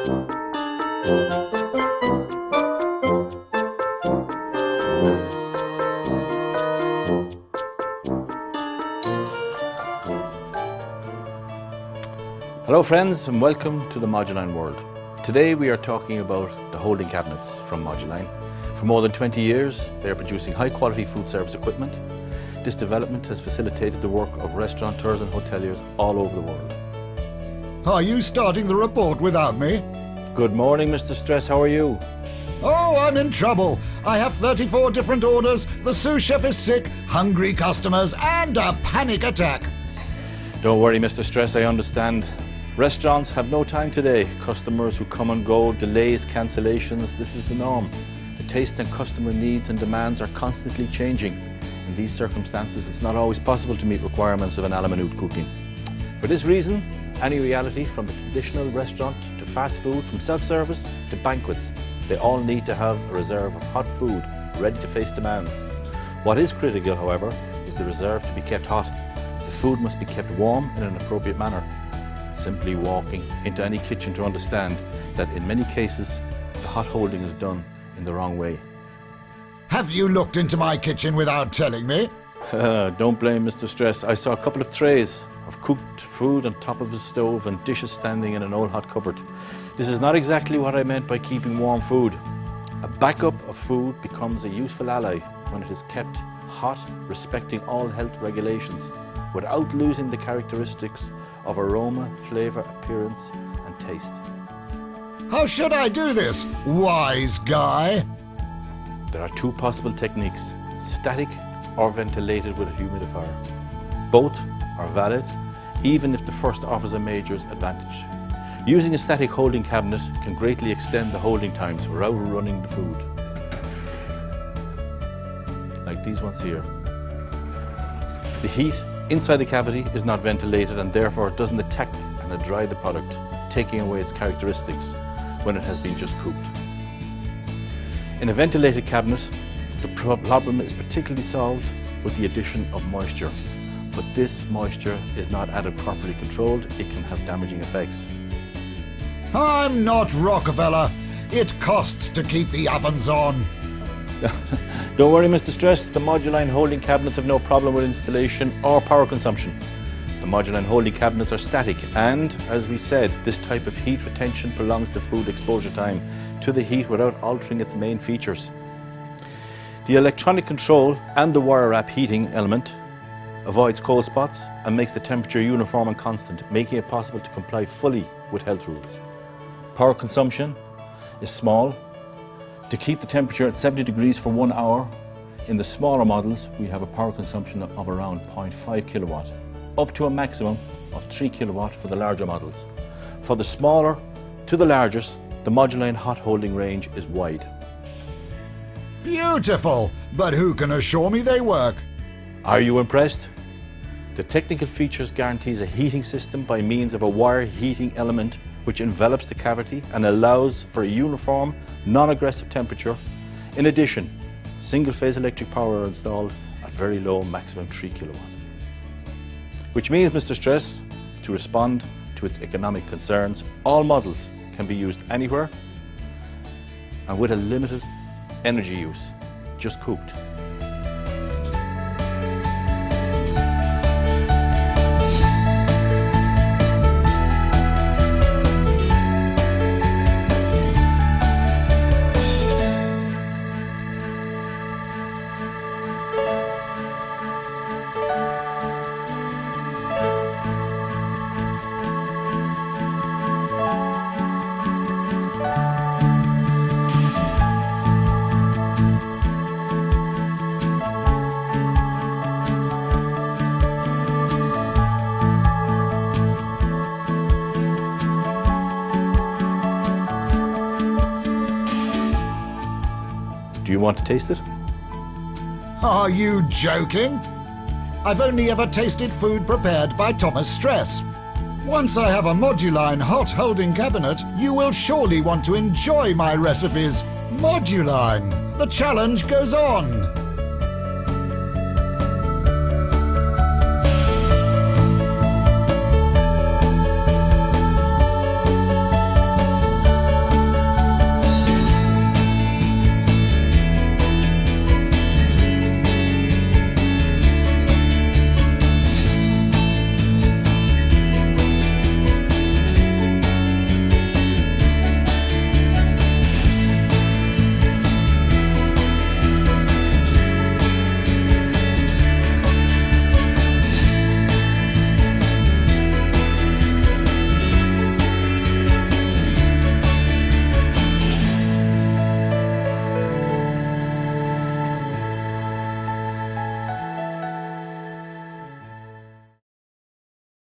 Hello friends, and welcome to the Moduline world. Today we are talking about the holding cabinets from Moduline. For more than 20 years they are producing high quality food service equipment. This development has facilitated the work of restaurateurs and hoteliers all over the world. Are you starting the report without me? Good morning, Mr. Stress, how are you? Oh, I'm in trouble. I have 34 different orders, the sous chef is sick, hungry customers, and a panic attack. Don't worry, Mr. Stress, I understand. Restaurants have no time today. Customers who come and go, delays, cancellations, this is the norm. The taste and customer needs and demands are constantly changing. In these circumstances, it's not always possible to meet requirements of an a la minute cooking. For this reason, any reality from the traditional restaurant to fast food, from self-service to banquets, they all need to have a reserve of hot food ready to face demands. What is critical, however, is the reserve to be kept hot. The food must be kept warm in an appropriate manner. Simply walking into any kitchen to understand that in many cases the hot holding is done in the wrong way. Have you looked into my kitchen without telling me? Don't blame Mr. Stress. I saw a couple of trays of cooked food on top of a stove and dishes standing in an old hot cupboard. This is not exactly what I meant by keeping warm food. A backup of food becomes a useful ally when it is kept hot, respecting all health regulations, without losing the characteristics of aroma, flavour, appearance and taste. How should I do this, wise guy? There are two possible techniques, static or ventilated with a humidifier. Both are valid, even if the first offers a major advantage. Using a static holding cabinet can greatly extend the holding times without running the food. Like these ones here. The heat inside the cavity is not ventilated and therefore it doesn't attack and dry the product, taking away its characteristics when it has been just cooked. In a ventilated cabinet, the problem is particularly solved with the addition of moisture. But this moisture is not added properly controlled, it can have damaging effects. I'm not Rockefeller. It costs to keep the ovens on. Don't worry, Mr. Stress, the Moduline holding cabinets have no problem with installation or power consumption. The Moduline holding cabinets are static and, as we said, this type of heat retention prolongs the food exposure time to the heat without altering its main features. The electronic control and the wire wrap heating element avoids cold spots and makes the temperature uniform and constant, making it possible to comply fully with health rules. Power consumption is small. To keep the temperature at 70 degrees for 1 hour, in the smaller models we have a power consumption of around 0.5 kilowatt, up to a maximum of 3 kilowatt for the larger models. For the smaller to the largest, the Moduline hot holding range is wide. Beautiful, but who can assure me they work? Are you impressed? The technical features guarantees a heating system by means of a wire heating element which envelops the cavity and allows for a uniform, non-aggressive temperature. In addition, single-phase electric power are installed at very low, maximum 3 kilowatt. Which means, Mr. Stress, to respond to its economic concerns, all models can be used anywhere and with a limited energy use, just cooked. Do you want to taste it? Are you joking? I've only ever tasted food prepared by Thomas Stress. Once I have a Moduline hot holding cabinet, you will surely want to enjoy my recipes. Moduline, the challenge goes on.